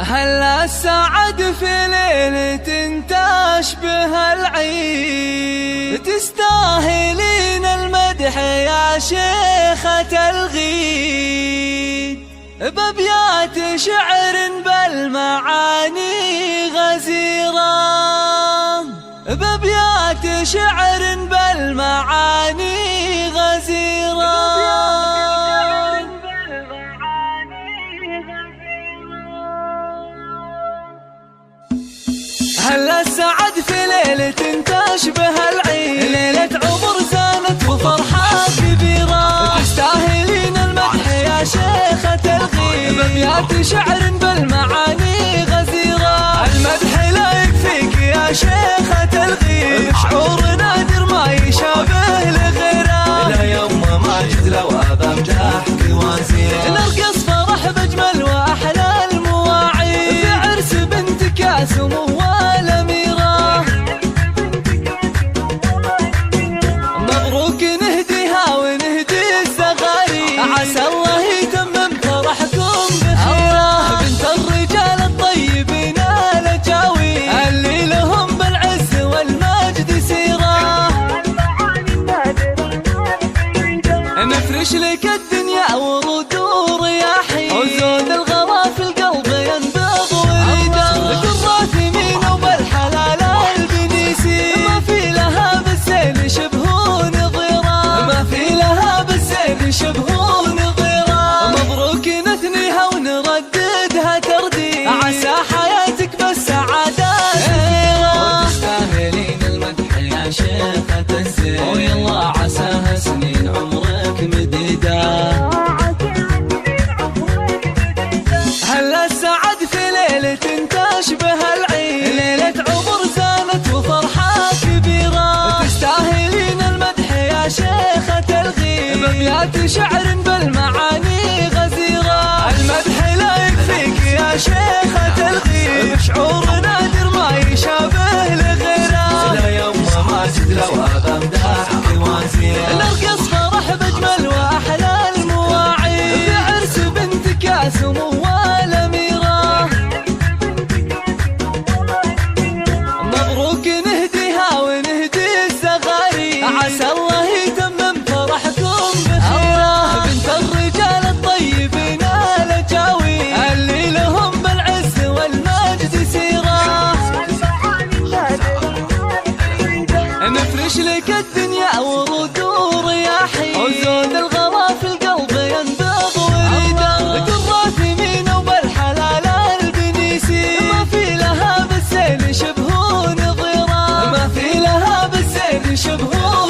هلا السعد في ليلة تشبه العيد، تستاهلين المدح يا شيخة الغيد، بأبيات شعر بالمعاني غزيرة، بأبيات شعر بالمعاني غزيرة. هلا السعد في ليلة تشبه العيد، ليلة عمر زانت وفرحة كبيرة، تستاهلين المدح يا شيخة الغيد، بأبيات شعر بالمعاني غزيرة. المدح لا يكفيك يا شيخة الغيد، شعور نادر ما يشابه لغيره، لا يما ماجد لو هذا مجاحك وزير، نرقص فرح بأجمل وأحلى المواعيد، في عرس بنتك يا سمو لك الدنيا ورود ورياحي، وزود الغلا في القلب ينبض ويدار، قرات يمين وبالحلال البنيسي، ما في لها بالسيل شبه نظيره، ما في لها بالسيل شبه نظيره. مبروك نثنيها ونرددها ترديد، عسى حياتك بالسعادة كثيرة، وتستاهلين المدح يا شيخة الزين، ويلا عساها سنين عمرك مديدة. هلا السعد في ليلة تشبه العيد، ليلة عمر زانت وفرحة كبيرة، تستاهلين المدح يا شيخة الغيد، بأبيات شعر بالمعاني غزيرة. المدح لا يكفيك يا شيخة الغيد، شعور نادر ما يشابه لغيره، لا يما ماجد لو هذا مداحك وزير، نرقص فرح بأجمل وأحلى المواعيد، في عرس بنتك يا سمو الأميرة. مبروك نهديها ونهدي الزغاري، عسى الله يتمم فرحكم بخير، بنت الرجال الطيبين الأجاوي، اللي لهم بالعز والمجد سيرة، نفرش لك الدنيا ورود ورياحي، وزود الغلا في القلب ينبض ويدار، قرات يمين وبالحلال البنيسي، ما في لها بالسيل شبه نظيره، ما في لها بالسيل شبه